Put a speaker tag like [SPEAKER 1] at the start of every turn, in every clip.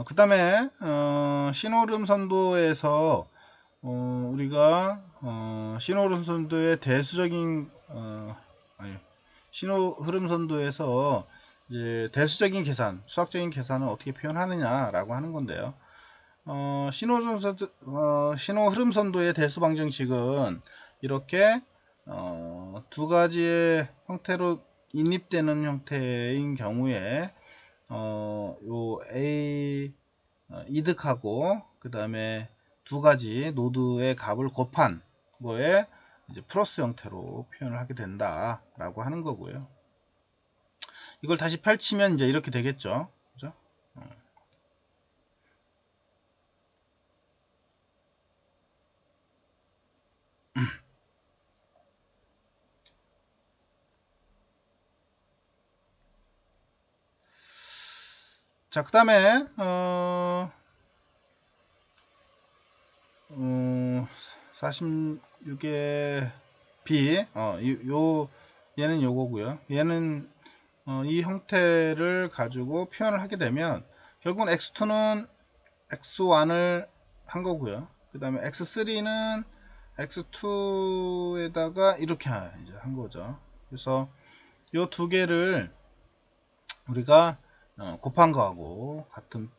[SPEAKER 1] 그 다음에 신호흐름 선도에서 우리가 신호흐름 선도의 대수적인 아니, 신호흐름 선도에서 이제 대수적인 계산, 수학적인 계산을 어떻게 표현하느냐라고 하는 건데요. 신호흐름 선도의 대수 방정식은 이렇게 두 가지의 형태로 인립되는 형태인 경우에 요 A 이득하고 그 다음에 두 가지 노드의 값을 곱한 거에 이제 플러스 형태로 표현을 하게 된다 라고 하는 거고요. 이걸 다시 펼치면 이제 이렇게 되겠죠. 그죠? 자, 그 다음에 46의 B 얘는 요거고요. 얘는 이 형태를 가지고 표현을 하게 되면 결국은 x2는 x1을 한 거고요. 그 다음에 x3는 x2에다가 이렇게 이제 한 거죠. 그래서 이 두 개를 우리가 곱한 거하고 같은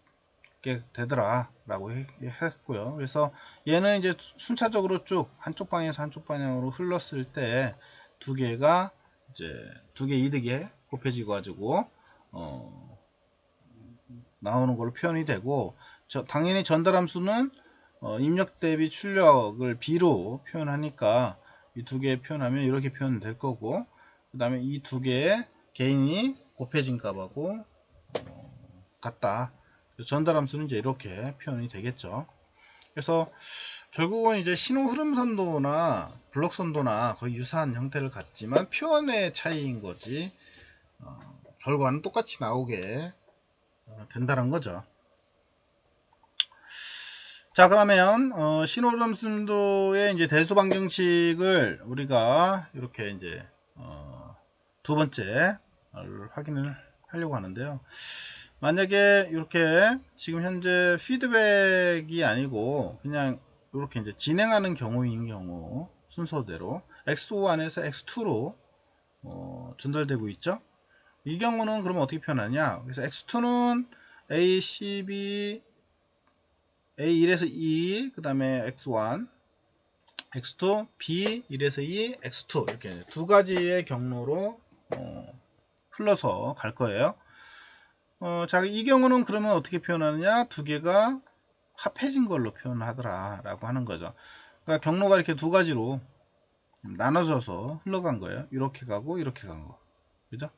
[SPEAKER 1] 게 되더라 라고 했고요. 그래서 얘는 이제 순차적으로 쭉 한쪽 방향에서 한쪽 방향으로 흘렀을 때 두 개가 이제 두 개 이득에 곱해지고 가지고 나오는 걸로 표현이 되고, 당연히 전달함수는 입력 대비 출력을 B로 표현하니까 이 두 개 표현하면 이렇게 표현될 거고, 그 다음에 이 두 개의 개인이 곱해진 값하고 같다. 전달함수는 이제 이렇게 표현이 되겠죠. 그래서 결국은 이제 신호 흐름 선도나 블록 선도나 거의 유사한 형태를 갖지만 표현의 차이인 거지, 결과는 똑같이 나오게 된다는 거죠. 자, 그러면 신호 흐름 선도의 이제 대수 방정식을 우리가 이렇게 이제 두 번째 확인을 하려고 하는데요. 만약에 이렇게 지금 현재 피드백이 아니고 그냥 이렇게 이제 진행하는 경우인 경우 순서대로 x1에서 x2로 전달되고 있죠. 이 경우는 그러면 어떻게 표현하냐? 그래서 x2는 a, c, b, a1에서 2, 그 다음에 x1, x2, b 1에서 2, x2 이렇게 두 가지의 경로로 흘러서 갈 거예요. 자, 이 경우는 그러면 어떻게 표현하느냐? 두 개가 합해진 걸로 표현하더라 라고 하는 거죠. 그러니까 경로가 이렇게 두 가지로 나눠져서 흘러간 거예요. 이렇게 가고 이렇게 간 거. 그죠?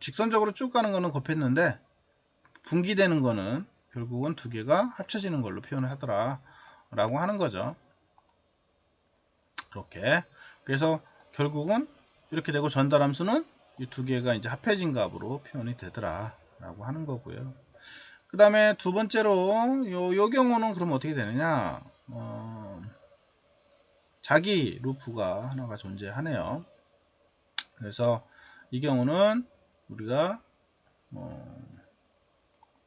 [SPEAKER 1] 직선적으로 쭉 가는 거는 곱했는데 분기되는 거는 결국은 두 개가 합쳐지는 걸로 표현을 하더라 라고 하는 거죠. 그렇게. 그래서 결국은 이렇게 되고 전달함수는 이 두 개가 이제 합해진 값으로 표현이 되더라 라고 하는 거고요. 그 다음에 두 번째로 요 경우는 그럼 어떻게 되느냐, 자기 루프가 하나가 존재하네요. 그래서 이 경우는 우리가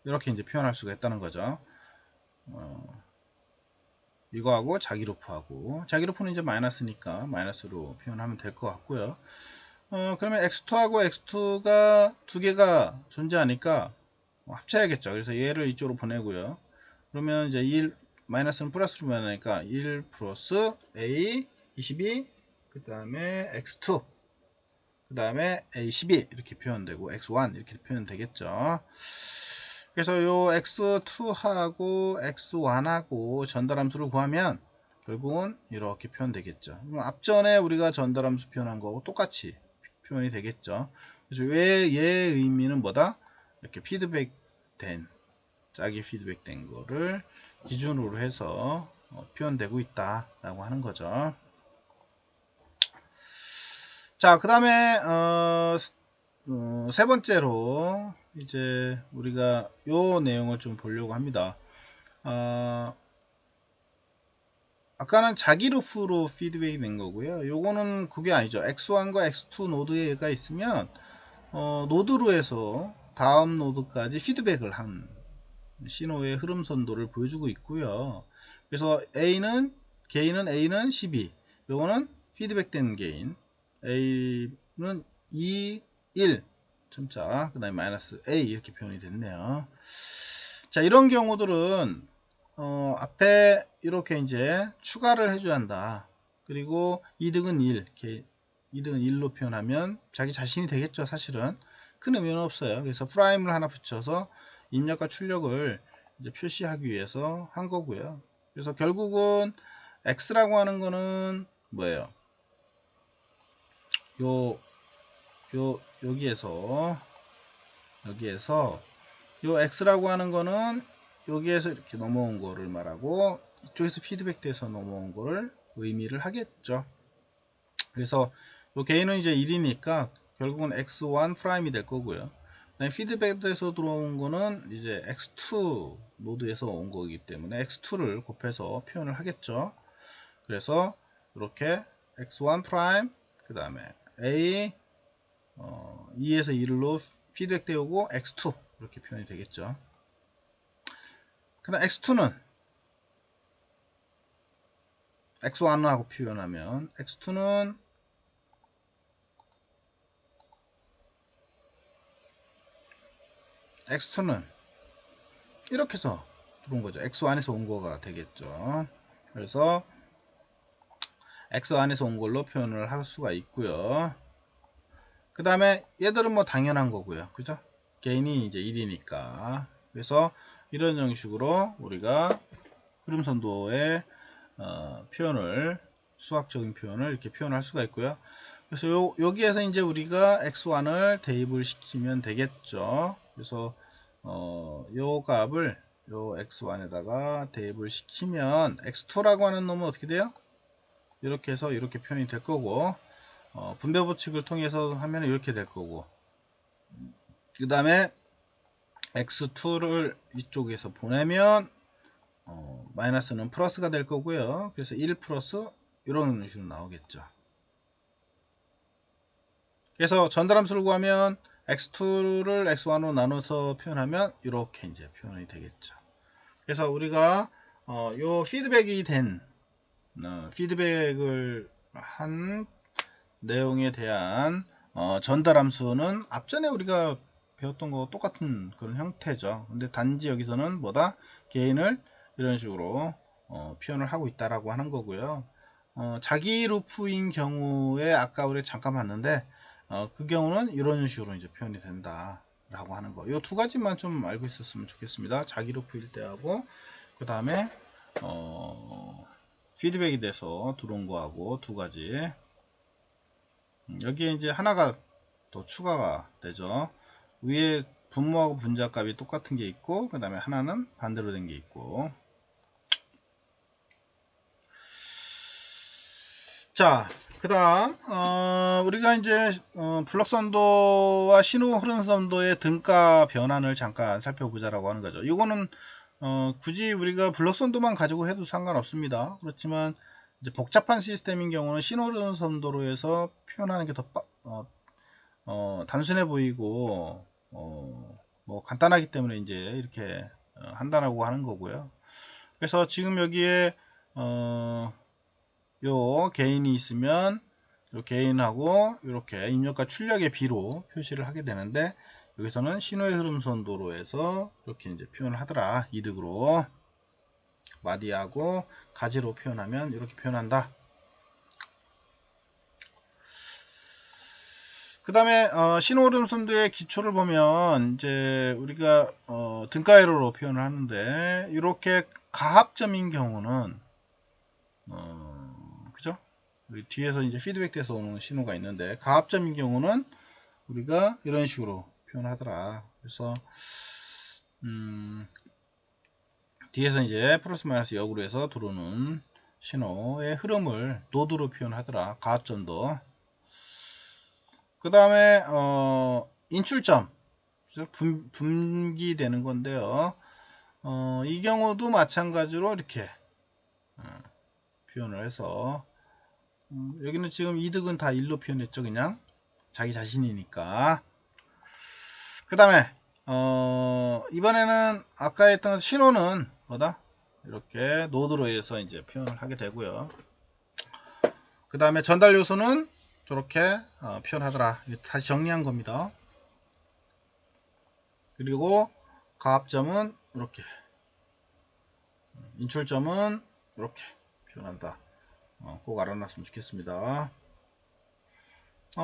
[SPEAKER 1] 이렇게 이제 표현할 수가 있다는 거죠. 이거하고 자기 루프하고, 자기 루프는 이제 마이너스니까 마이너스로 표현하면 될 것 같고요. 그러면 x2하고 x2가 두 개가 존재하니까 합쳐야겠죠. 그래서 얘를 이쪽으로 보내고요. 그러면 이제 1 마이너스는 플러스로 변하니까 1 플러스 a 22, 그 다음에 x2, 그 다음에 a 12 이렇게 표현되고 x1 이렇게 표현되겠죠. 그래서 요 x2하고 x1하고 전달함수를 구하면 결국은 이렇게 표현되겠죠. 그럼 앞전에 우리가 전달함수 표현한 거하고 똑같이 표현이 되겠죠. 그래서 왜 얘의 의미는 뭐다? 이렇게 피드백된, 짝이 피드백된 거를 기준으로 해서 표현되고 있다 라고 하는 거죠. 자, 그 다음에 세 번째로 이제 우리가 요 내용을 좀 보려고 합니다. 아까는 자기 루프로 피드백이 된 거고요. 요거는 그게 아니죠. x1과 x2 노드가 있으면 노드로 해서 다음 노드까지 피드백을 한 신호의 흐름 선도를 보여주고 있고요. 그래서 게인은 A는 12, 요거는 피드백된 게인 A는 2, 1 첨자 그 다음에 마이너스 A 이렇게 표현이 됐네요. 자, 이런 경우들은 앞에 이렇게 이제 추가를 해줘야 한다. 그리고 이득은 1, 이득은 1로 표현하면 자기 자신이 되겠죠. 사실은 큰 의미는 없어요. 그래서 프라임을 하나 붙여서 입력과 출력을 이제 표시하기 위해서 한 거고요. 그래서 결국은 X라고 하는 거는 뭐예요? 여기에서 요 X라고 하는 거는 여기에서 이렇게 넘어온 거를 말하고, 이쪽에서 피드백 돼서 넘어온 거를 의미를 하겠죠. 그래서 요 개인은 이제 1이니까 결국은 X1 프라임이 될 거고요. 피드백에서 들어온 거는 이제 X2 노드에서 온 거기 때문에 X2를 곱해서 표현을 하겠죠. 그래서 이렇게 X1 프라임 그 다음에 A 2에서 1로 피드백 되오고 X2 이렇게 표현이 되겠죠. 그 다음 X2는 X1하고 표현하면 X2는 이렇게 해서 들어온 거죠. X1에서 온 거가 되겠죠. 그래서 X1에서 온 걸로 표현을 할 수가 있고요. 그 다음에 얘들은 뭐 당연한 거고요. 그죠? 개인이 이제 1이니까. 그래서 이런 형식으로 우리가 흐름 선도의 표현을, 수학적인 표현을 이렇게 표현할 수가 있고요. 그래서 여기에서 이제 우리가 x1을 대입을 시키면 되겠죠. 그래서 요 값을 요 x1에다가 대입을 시키면 x2라고 하는 놈은 어떻게 돼요? 이렇게 해서 이렇게 표현이 될 거고, 분배 법칙을 통해서 하면 이렇게 될 거고, 그 다음에 x2를 이쪽에서 보내면 마이너스는 플러스가 될 거고요. 그래서 1 플러스 이런 식으로 나오겠죠. 그래서 전달함수를 구하면 x2를 x1으로 나눠서 표현하면 이렇게 이제 표현이 되겠죠. 그래서 우리가 요 피드백이 된 피드백을 한 내용에 대한 전달함수는 앞전에 우리가 배웠던 거 똑같은 그런 형태죠. 근데 단지 여기서는 뭐다? 개인을 이런 식으로 표현을 하고 있다라고 하는 거고요. 자기 루프인 경우에 아까 우리 잠깐 봤는데 그 경우는 이런 식으로 이제 표현이 된다 라고 하는 거. 이 두 가지만 좀 알고 있었으면 좋겠습니다. 자기 루프일 때하고 그 다음에 피드백이 돼서 들어온 거하고 두 가지. 여기에 이제 하나가 더 추가가 되죠. 위에 분모하고 분자 값이 똑같은 게 있고, 그 다음에 하나는 반대로 된 게 있고. 자, 그 다음 우리가 이제 블록 선도와 신호 흐름 선도의 등가 변환을 잠깐 살펴보자라고 하는 거죠. 이거는 굳이 우리가 블록 선도만 가지고 해도 상관없습니다. 그렇지만 이제 복잡한 시스템인 경우는 신호 흐름 선도로 해서 표현하는 게 더 단순해 보이고 뭐 간단하기 때문에 이제 이렇게 한다라고 하는 거고요. 그래서 지금 여기에 요 개인이 있으면 요 개인하고 이렇게 입력과 출력의 비로 표시를 하게 되는데, 여기서는 신호의 흐름 선도로 해서 이렇게 이제 표현을 하더라. 이득으로 마디하고 가지로 표현하면 이렇게 표현한다. 그 다음에 신호 흐름 선도의 기초를 보면 이제 우리가 등가에러로 표현을 하는데, 이렇게 가합점인 경우는 그죠? 우리 뒤에서 이제 피드백 돼서 오는 신호가 있는데, 가합점인 경우는 우리가 이런 식으로 표현하더라. 그래서 뒤에서 이제 플러스 마이너스 역으로 해서 들어오는 신호의 흐름을 노드로 표현하더라. 가합점도. 그 다음에 인출점 분기되는 건데요. 이 경우도 마찬가지로 이렇게 표현을 해서 여기는 지금 이득은 다 1로 표현했죠. 그냥 자기 자신이니까. 그 다음에 이번에는 아까 했던 신호는 뭐다? 이렇게 노드로 해서 이제 표현을 하게 되고요. 그 다음에 전달 요소는 저렇게 표현하더라. 다시 정리한 겁니다. 그리고 가압점은 이렇게, 인출점은 이렇게 표현한다. 꼭 알아놨으면 좋겠습니다.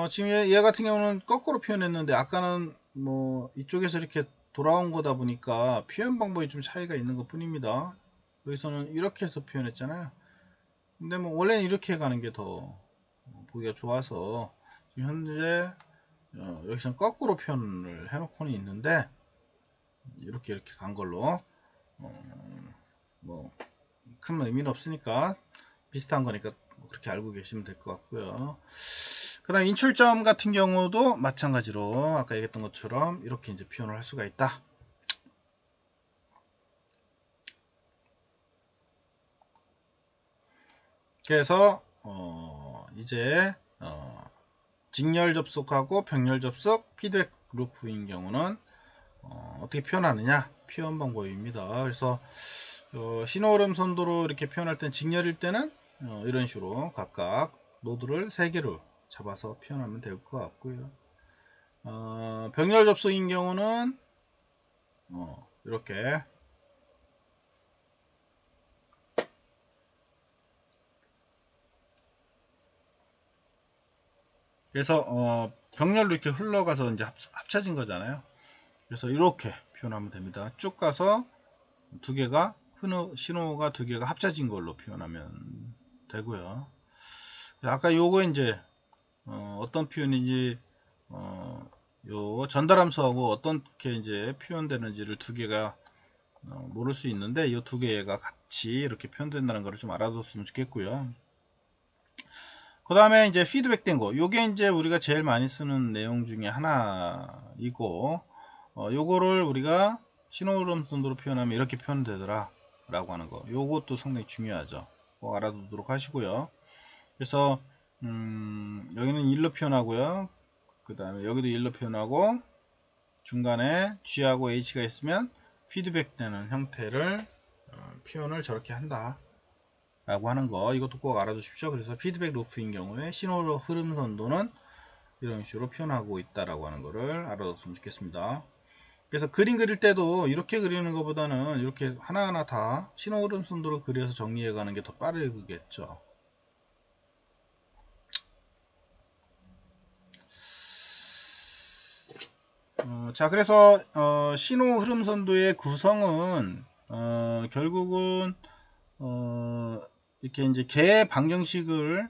[SPEAKER 1] 지금 얘 같은 경우는 거꾸로 표현했는데 아까는 뭐 이쪽에서 이렇게 돌아온 거다 보니까 표현 방법이 좀 차이가 있는 것 뿐입니다. 여기서는 이렇게 해서 표현했잖아요. 근데 뭐 원래는 이렇게 가는 게 더 보기가 좋아서 지금 현재 여기서는 거꾸로 표현을 해놓고는 있는데 이렇게 간 걸로 뭐 큰 의미는 없으니까 비슷한 거니까 그렇게 알고 계시면 될 것 같고요. 그 다음 인출점 같은 경우도 마찬가지로 아까 얘기했던 것처럼 이렇게 이제 표현을 할 수가 있다. 그래서 이제 직렬 접속하고 병렬 접속 피드백 루프인 경우는 어떻게 표현하느냐, 표현 방법입니다. 그래서 신호 흐름 선도로 이렇게 표현할 땐 직렬일 때는 이런 식으로 각각 노드를 3개로 잡아서 표현하면 될 것 같고요. 병렬 접속인 경우는 이렇게 그래서 병렬로 이렇게 흘러가서 이제 합쳐진 거잖아요. 그래서 이렇게 표현하면 됩니다. 쭉 가서 두 개가 신호가 두 개가 합쳐진 걸로 표현하면 되고요. 아까 요거 이제 어떤 표현인지 요 전달함수하고 어떻게 이제 표현되는지를 두 개가 모를 수 있는데 이 두 개가 같이 이렇게 표현된다는 것을 좀 알아뒀으면 좋겠고요. 그 다음에 이제 피드백 된 거, 요게 이제 우리가 제일 많이 쓰는 내용 중에 하나이고 요거를 우리가 신호흐름 선도로 표현하면 이렇게 표현되더라 라고 하는 거, 요것도 상당히 중요하죠. 꼭 알아두도록 하시고요. 그래서 여기는 1로 표현하고요. 그 다음에 여기도 1로 표현하고 중간에 G하고 H가 있으면 피드백 되는 형태를 표현을 저렇게 한다 라고 하는 거, 이것도 꼭 알아두십시오. 그래서 피드백 루프인 경우에 신호 흐름 선도는 이런 식으로 표현하고 있다라고 하는 거를 알아뒀으면 좋겠습니다. 그래서 그림 그릴 때도 이렇게 그리는 것보다는 이렇게 하나하나 다 신호 흐름 선도를 그려서 정리해 가는 게 더 빠르겠죠. 자, 그래서 신호 흐름 선도의 구성은 결국은 이렇게 이제 개 방정식을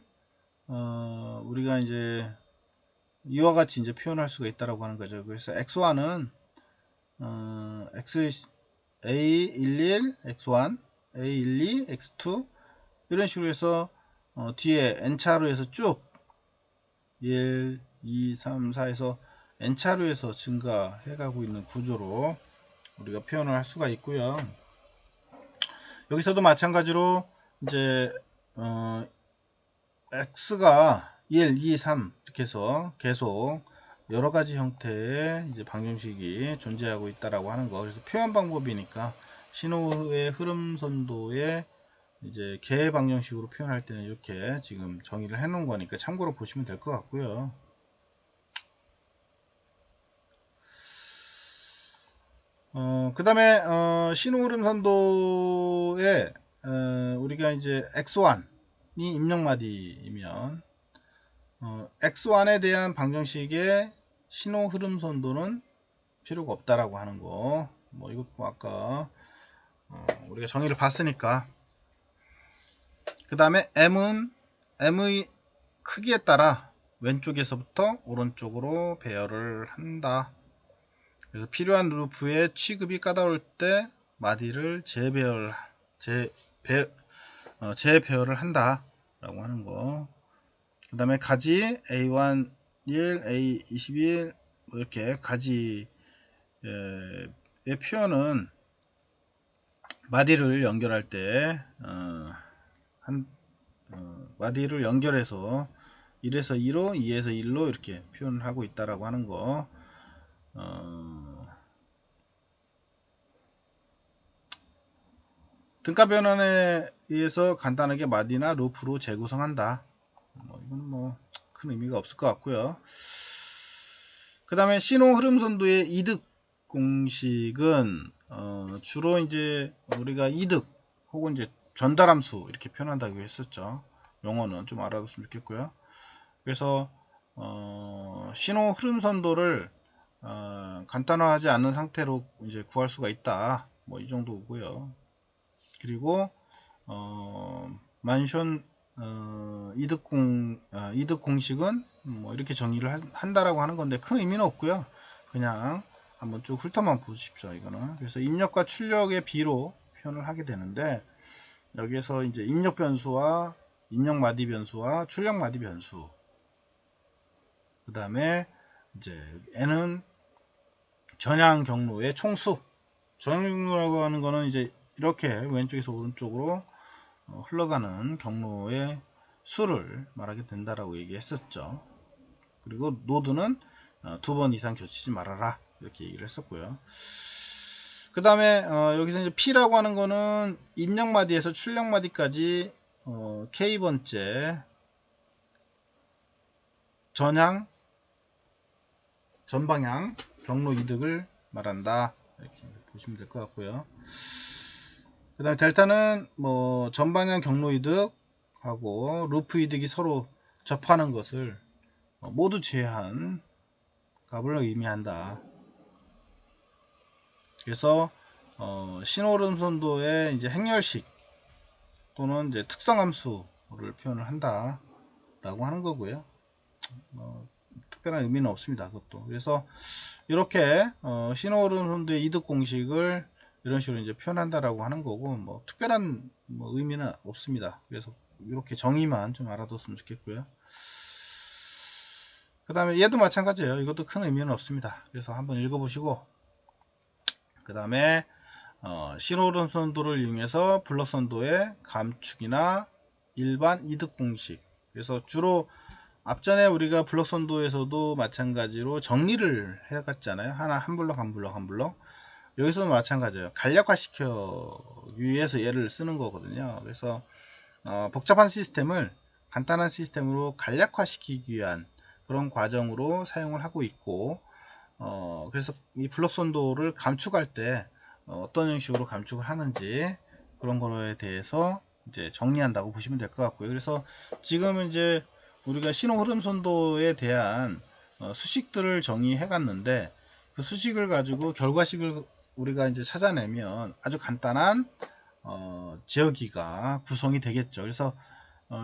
[SPEAKER 1] 우리가 이제 이와 같이 이제 표현할 수가 있다라고 하는 거죠. 그래서 x1은 x a11 x1 a12 x2 이런 식으로 해서 뒤에 n차로 해서 쭉 1 2 3 4에서 n차로 해서 증가해 가고 있는 구조로 우리가 표현을 할 수가 있고요. 여기서도 마찬가지로 이제 x가 1, 2, 3 이렇게 해서 계속 여러 가지 형태의 이제 방정식이 존재하고 있다라고 하는 거. 그래서 표현 방법이니까 신호의 흐름 선도의 이제 개 방정식으로 표현할 때는 이렇게 지금 정의를 해 놓은 거니까 참고로 보시면 될 것 같고요. 그 다음에 신호 흐름 선도에 우리가 이제 x1이 입력마디이면 x1에 대한 방정식의 신호 흐름 선도는 필요가 없다라고 하는 거, 뭐 이것도 아까 우리가 정의를 봤으니까. 그 다음에 m의 크기에 따라 왼쪽에서부터 오른쪽으로 배열을 한다. 그래서 필요한 루프의 취급이 까다로울 때 마디를 재배열을 한다 라고 하는 거. 그 다음에 가지 A1 1 A21 뭐 이렇게 가지의 표현은 마디를 연결할 때 마디를 연결해서 1에서 2로 2에서 1로 이렇게 표현을 하고 있다라고 하는 거. 등가 변환에 의해서 간단하게 마디나 루프로 재구성한다. 이건 뭐 큰 의미가 없을 것 같고요. 그 다음에 신호 흐름 선도의 이득 공식은 주로 이제 우리가 이득 혹은 이제 전달함수 이렇게 표현한다고 했었죠. 용어는 좀 알아뒀으면 좋겠고요. 그래서 신호 흐름 선도를 간단화하지 않은 상태로 이제 구할 수가 있다. 뭐 이 정도고요. 그리고 만션 이득 공식은 뭐 이렇게 정의를 한다라고 하는 건데 큰 의미는 없고요. 그냥 한번 쭉 훑어만 보십시오. 이거는 그래서 입력과 출력의 비로 표현을 하게 되는데 여기에서 이제 입력 변수와 입력 마디 변수와 출력 마디 변수, 그 다음에 이제 n은 전향 경로의 총수. 전향 경로라고 하는 거는 이제 이렇게 왼쪽에서 오른쪽으로 흘러가는 경로의 수를 말하게 된다라고 얘기했었죠. 그리고 노드는 2번 이상 겹치지 말아라 이렇게 얘기를 했었고요. 그 다음에 여기서 이제 P라고 하는 거는 입력 마디에서 출력 마디까지 K번째 전방향 경로 이득을 말한다. 이렇게 보시면 될 것 같고요. 그 다음에 델타는 뭐 전방향 경로 이득하고 루프 이득이 서로 접하는 것을 모두 제한 값을 의미한다. 그래서 신호흐름 선도의 이제 행렬식 또는 이제 특성함수를 표현을 한다 라고 하는 거고요. 특별한 의미는 없습니다. 그것도. 그래서 이렇게 신호흐름 선도의 이득 공식을 이런 식으로 이제 표현한다라고 하는 거고 뭐 특별한 뭐 의미는 없습니다. 그래서 이렇게 정의만 좀 알아뒀으면 좋겠고요. 그 다음에 얘도 마찬가지예요. 이것도 큰 의미는 없습니다. 그래서 한번 읽어보시고 그 다음에 신호흐름 선도를 이용해서 블록 선도의 감축이나 일반 이득 공식. 그래서 주로 앞전에 우리가 블록 선도에서도 마찬가지로 정리를 해갔잖아요. 한 블록 한 블록 한 블록. 여기서도 마찬가지예요. 간략화 시켜기 위해서 얘를 쓰는 거거든요. 그래서 복잡한 시스템을 간단한 시스템으로 간략화 시키기 위한 그런 과정으로 사용을 하고 있고 그래서 이 블록 선도를 감축할 때 어떤 형식으로 감축을 하는지 그런 거에 대해서 이제 정리한다고 보시면 될 것 같고요. 그래서 지금 이제 우리가 신호 흐름 선도에 대한 수식들을 정의해 갔는데 그 수식을 가지고 결과식을 우리가 이제 찾아내면 아주 간단한 제어기가 구성이 되겠죠. 그래서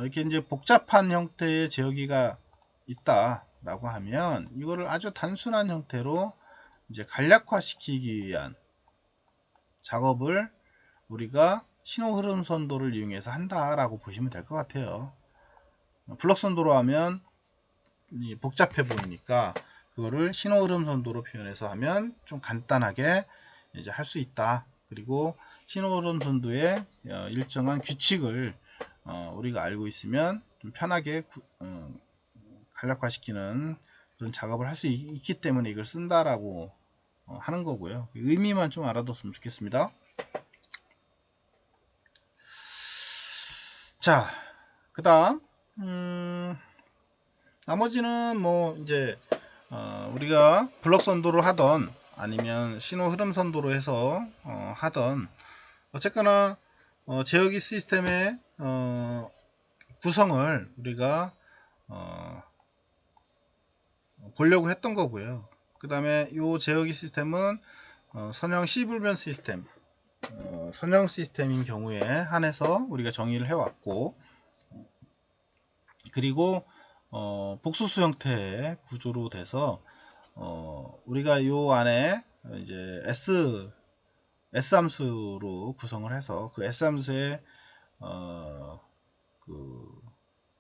[SPEAKER 1] 이렇게 이제 복잡한 형태의 제어기가 있다라고 하면 이거를 아주 단순한 형태로 이제 간략화 시키기 위한 작업을 우리가 신호 흐름 선도를 이용해서 한다라고 보시면 될 것 같아요. 블록 선도로 하면 복잡해 보이니까 그거를 신호 흐름 선도로 표현해서 하면 좀 간단하게 이제 할 수 있다. 그리고 신호 흐름 선도의 일정한 규칙을 우리가 알고 있으면 좀 편하게 간략화시키는 그런 작업을 할 수 있기 때문에 이걸 쓴다라고 하는 거고요. 의미만 좀 알아뒀으면 좋겠습니다. 자, 그 다음 나머지는 뭐 이제 우리가 블록 선도를 하던 아니면 신호 흐름 선도로 해서 하던 어쨌거나 제어기 시스템의 구성을 우리가 보려고 했던 거고요. 그 다음에 이 제어기 시스템은 선형 C불변 시스템, 선형 시스템인 경우에 한해서 우리가 정의를 해왔고, 그리고 복수수 형태의 구조로 돼서 우리가 요 안에 이제 S 함수로 구성을 해서 그 S 함수의 그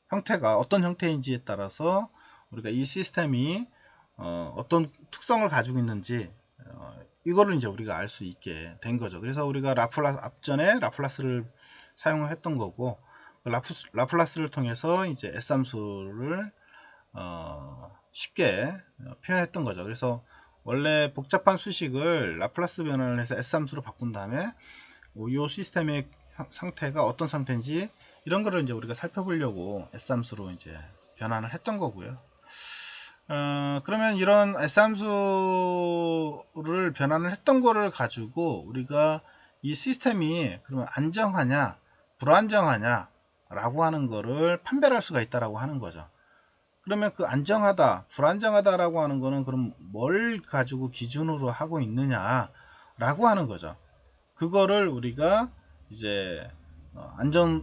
[SPEAKER 1] 형태가 어떤 형태인지에 따라서 우리가 이 시스템이 어떤 특성을 가지고 있는지 이거를 이제 우리가 알 수 있게 된 거죠. 그래서 우리가 앞전에 라플라스를 사용했던 거고 라플라스를 통해서 이제 S 함수를 쉽게 표현했던 거죠. 그래서 원래 복잡한 수식을 라플라스 변환을 해서 S 함수로 바꾼 다음에 이 시스템의 상태가 어떤 상태인지 이런 거를 이제 우리가 살펴보려고 S함수로 이제 변환을 했던 거고요. 그러면 이런 S함수를 변환을 했던 거를 가지고 우리가 이 시스템이 그러면 안정하냐 불안정하냐 라고 하는 거를 판별할 수가 있다라고 하는 거죠. 그러면 그 안정하다 불안정하다 라고 하는 거는 그럼 뭘 가지고 기준으로 하고 있느냐 라고 하는 거죠. 그거를 우리가 이제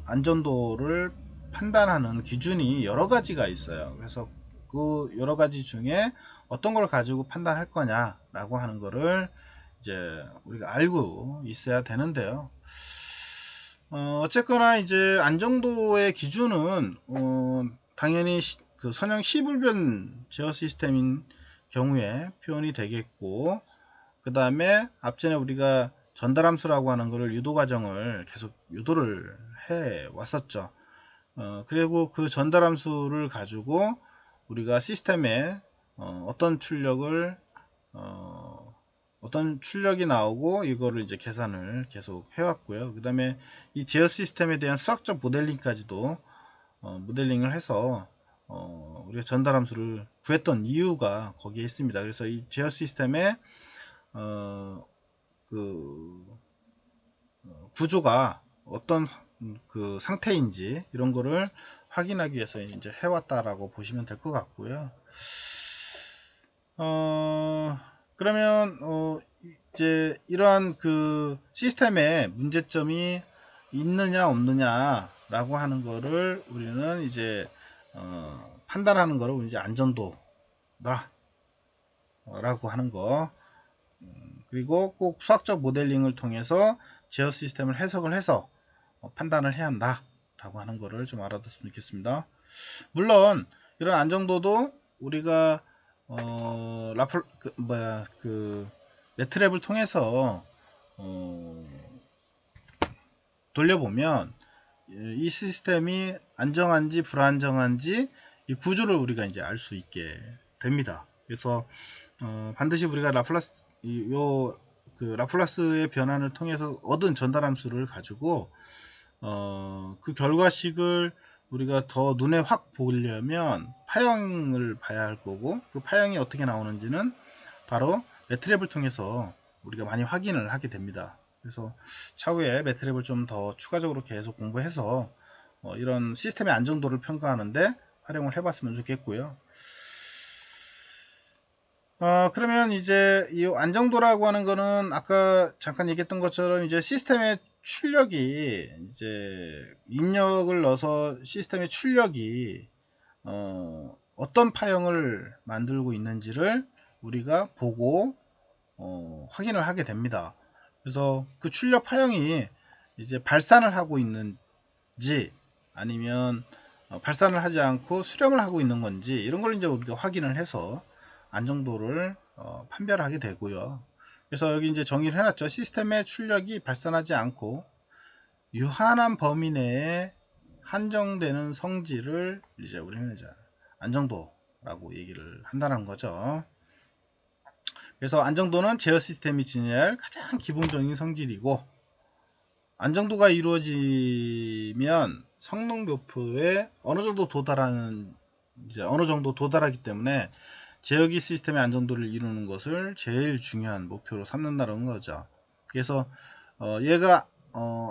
[SPEAKER 1] 안전도를 판단하는 기준이 여러 가지가 있어요. 그래서 그 여러 가지 중에 어떤 걸 가지고 판단할 거냐 라고 하는 거를 이제 우리가 알고 있어야 되는데요. 어쨌거나 이제 안정도의 기준은 당연히 그 선형 시불변 제어 시스템인 경우에 표현이 되겠고, 그 다음에 앞전에 우리가 전달함수라고 하는 것을 유도 과정을 계속 유도를 해 왔었죠. 그리고 그 전달함수를 가지고 우리가 시스템에 어떤 출력이 나오고 이거를 이제 계산을 계속 해왔고요. 그 다음에 이 제어 시스템에 대한 수학적 모델링까지도 모델링을 해서 우리가 전달함수를 구했던 이유가 거기에 있습니다. 그래서 이 제어 시스템의 그 구조가 어떤 그 상태인지 이런 거를 확인하기 위해서 이제 해왔다라고 보시면 될 것 같고요. 그러면 이제 이러한 그 시스템에 문제점이 있느냐 없느냐 라고 하는 거를 우리는 이제 판단하는 거를 이제 안전도다 라고 하는 거, 그리고 꼭 수학적 모델링을 통해서 제어 시스템을 해석을 해서 판단을 해야 한다 라고 하는 거를 좀 알아뒀으면 좋겠습니다. 물론 이런 안정도도 우리가 매트랩을 통해서 돌려보면 이 시스템이 안정한지 불안정한지 이 구조를 우리가 이제 알 수 있게 됩니다. 그래서 반드시 우리가 라플라스의 변환을 통해서 얻은 전달함수를 가지고 그 결과식을 우리가 더 눈에 확 보려면 파형을 봐야 할 거고, 그 파형이 어떻게 나오는지는 바로 매트랩을 통해서 우리가 많이 확인을 하게 됩니다. 그래서 차후에 매트랩을 좀 더 추가적으로 계속 공부해서 이런 시스템의 안정도를 평가하는데 활용을 해봤으면 좋겠고요. 그러면 이제 이 안정도라고 하는 거는 아까 잠깐 얘기했던 것처럼 이제 시스템의 출력이 이제 입력을 넣어서 시스템의 출력이 어떤 파형을 만들고 있는지를 우리가 보고 확인을 하게 됩니다. 그래서 그 출력 파형이 이제 발산을 하고 있는지 아니면 발산을 하지 않고 수렴을 하고 있는 건지 이런 걸 이제 우리가 확인을 해서 안정도를 판별하게 되고요. 그래서 여기 이제 정의를 해놨죠. 시스템의 출력이 발산하지 않고 유한한 범위 내에 한정되는 성질을 이제 우리는 이제 안정도라고 얘기를 한다는 거죠. 그래서 안정도는 제어 시스템이 지녀야 할 가장 기본적인 성질이고, 안정도가 이루어지면 성능 목표에 어느 정도 도달하기 때문에 제어기 시스템의 안정도를 이루는 것을 제일 중요한 목표로 삼는다는 거죠. 그래서 얘가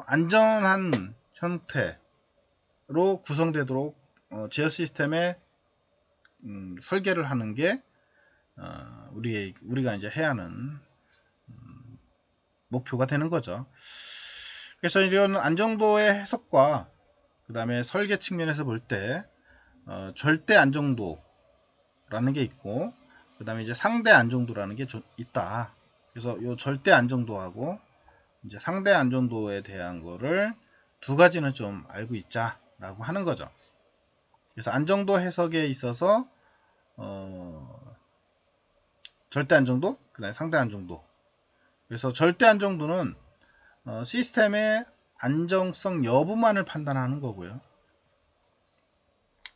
[SPEAKER 1] 안전한 형태로 구성되도록 제어 시스템의 설계를 하는 게 우리가 이제 해야 하는 목표가 되는 거죠. 그래서 이런 안정도의 해석과 그 다음에 설계 측면에서 볼 때 절대 안정도라는 게 있고, 그 다음에 이제 상대 안정도라는 게 있다. 그래서 이 절대 안정도하고 이제 상대 안정도에 대한 거를 두 가지는 좀 알고 있자라고 하는 거죠. 그래서 안정도 해석에 있어서 절대 안정도, 그 다음에 상대 안정도. 그래서 절대 안정도는 시스템의 안정성 여부만을 판단하는 거고요.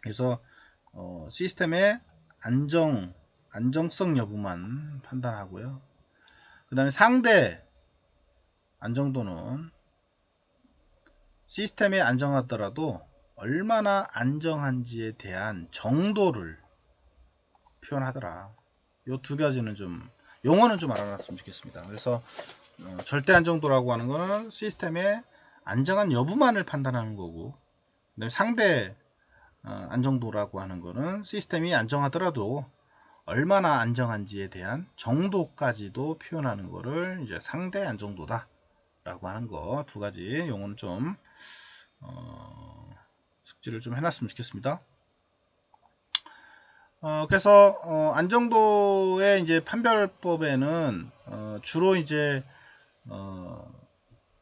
[SPEAKER 1] 그래서 시스템의 안정성 여부만 판단하고요. 그 다음에 상대 안정도는 시스템이 안정하더라도 얼마나 안정한지에 대한 정도를 표현하더라. 요 두 가지는 좀 용어는 좀 알아놨으면 좋겠습니다. 그래서 절대 안정도라고 하는 거는 시스템의 안정한 여부만을 판단하는 거고, 그다음에 상대 안정도라고 하는 거는 시스템이 안정하더라도 얼마나 안정한지에 대한 정도까지도 표현하는 거를 이제 상대 안정도다 라고 하는 거 두 가지 용어는 좀 숙지를 좀 해놨으면 좋겠습니다. 그래서 안정도의 이제 판별법에는 주로 이제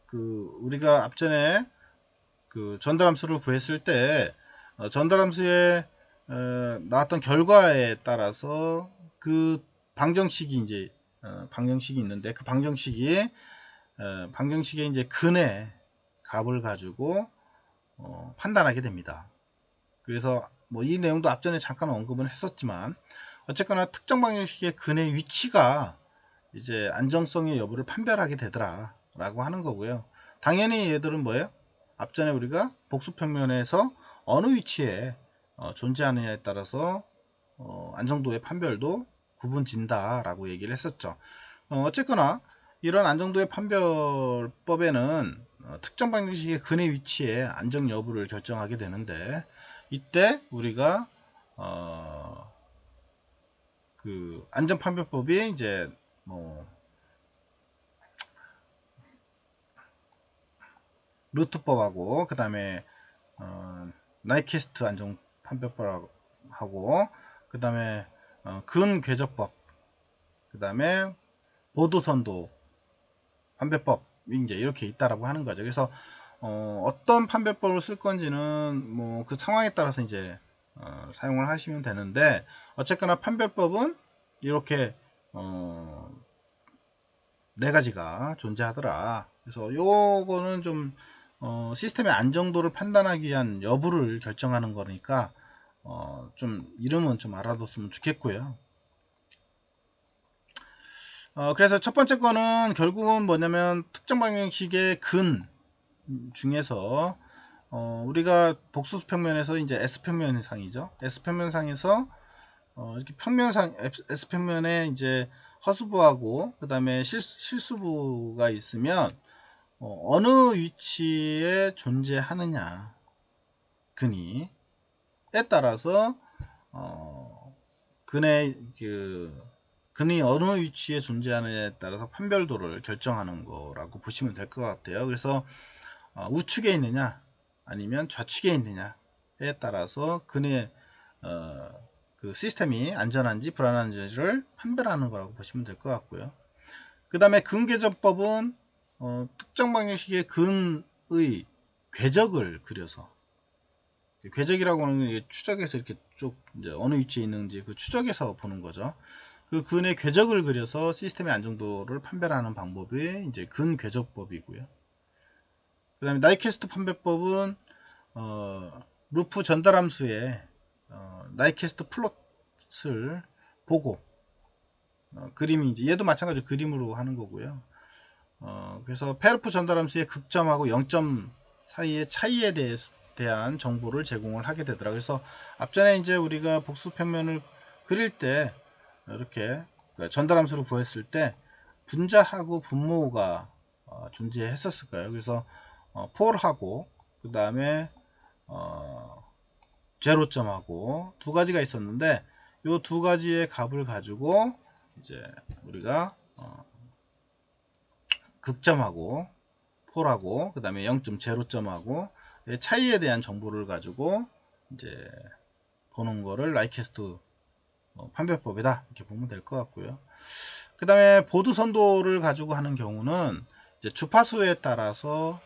[SPEAKER 1] 그 우리가 앞전에 그 전달함수를 구했을 때 전달함수에 나왔던 결과에 따라서 그 방정식이 이제 방정식이 있는데, 그 방정식에 이제 근의 값을 가지고 판단하게 됩니다. 그래서 뭐 이 내용도 앞전에 잠깐 언급은 했었지만, 어쨌거나 특정 방정식의 근의 위치가 이제 안정성의 여부를 판별하게 되더라 라고 하는 거고요. 당연히 얘들은 뭐예요? 앞전에 우리가 복수평면에서 어느 위치에 존재하느냐에 따라서 안정도의 판별도 구분진다 라고 얘기를 했었죠. 어쨌거나 이런 안정도의 판별법에는 특정 방정식의 근의 위치에 안정 여부를 결정하게 되는데, 이때 우리가 그 안정 판별법이 이제 뭐 루트법하고, 그 다음에 나이캐스트 안정 판별법하고, 그 다음에 근 궤적법, 그 다음에 보도선도 판별법 이제 이렇게 있다라고 하는 거죠. 그래서 어떤 판별법을 쓸 건지는 뭐 그 상황에 따라서 이제 사용을 하시면 되는데, 어쨌거나 판별법은 이렇게 네 가지가 존재하더라. 그래서 요거는 좀 시스템의 안정도를 판단하기 위한 여부를 결정하는 거니까 좀 이름은 좀 알아뒀으면 좋겠고요. 그래서 첫 번째 거는 결국은 뭐냐면 특정 방정식의 근 중에서 우리가 복수평면에서 이제 S평면상이죠. S평면상에서 이렇게 평면상 S평면에 이제 허수부하고 그 다음에 실수부가 있으면 어느 위치에 존재하느냐 근이에 따라서 근의 근이 어느 위치에 존재하느냐에 따라서 판별도를 결정하는 거라고 보시면 될 것 같아요. 그래서 우측에 있느냐 아니면 좌측에 있느냐에 따라서 근의 그 시스템이 안전한지 불안한지를 판별하는 거라고 보시면 될 것 같고요. 그 다음에 근궤적법은 특정 방정식의 근의 궤적을 그려서, 궤적이라고 하는 게 추적에서 이렇게 쭉 이제 어느 위치에 있는지 그 추적에서 보는 거죠. 그 근의 궤적을 그려서 시스템의 안정도를 판별하는 방법이 이제 근궤적법이고요. 그 다음에 나이캐스트 판별법은 루프 전달함수의 나이캐스트 플롯을 보고 그림이 이제 얘도 마찬가지로 그림으로 하는 거고요. 그래서 페르프 전달함수의 극점하고 0점 사이의 차이에 대한 정보를 제공을 하게 되더라. 그래서 앞전에 이제 우리가 복수평면을 그릴 때 이렇게 전달함수를 구했을 때 분자하고 분모가 존재했었을 거예요. 그래서 폴하고 그 다음에 제로점하고 두 가지가 있었는데, 이 두 가지의 값을 가지고 이제 우리가 극점하고 폴하고 그 다음에 0.0점하고 차이에 대한 정보를 가지고 이제 보는 거를 라이캐스트 판별법이다 이렇게 보면 될 것 같고요. 그 다음에 보드 선도를 가지고 하는 경우는 이제 주파수에 따라서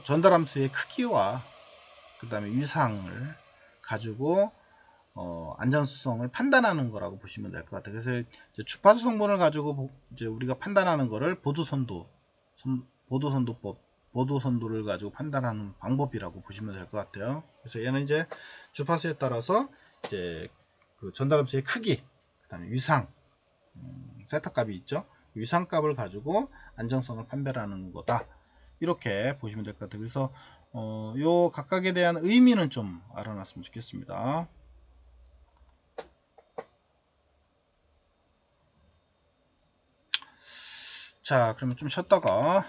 [SPEAKER 1] 전달함수의 크기와 그 다음에 위상을 가지고 안전성을 판단하는 거라고 보시면 될 것 같아요. 그래서 이제 주파수 성분을 가지고 이제 우리가 판단하는 거를 보도선도를 가지고 판단하는 방법이라고 보시면 될 것 같아요. 그래서 얘는 이제 주파수에 따라서 이제 그 전달함수의 크기, 그 다음에 위상, 세타 값이 있죠. 위상 값을 가지고 안정성을 판별하는 거다. 이렇게 보시면 될 것 같아요. 그래서 요 각각에 대한 의미는 좀 알아놨으면 좋겠습니다. 자, 그러면 좀 쉬었다가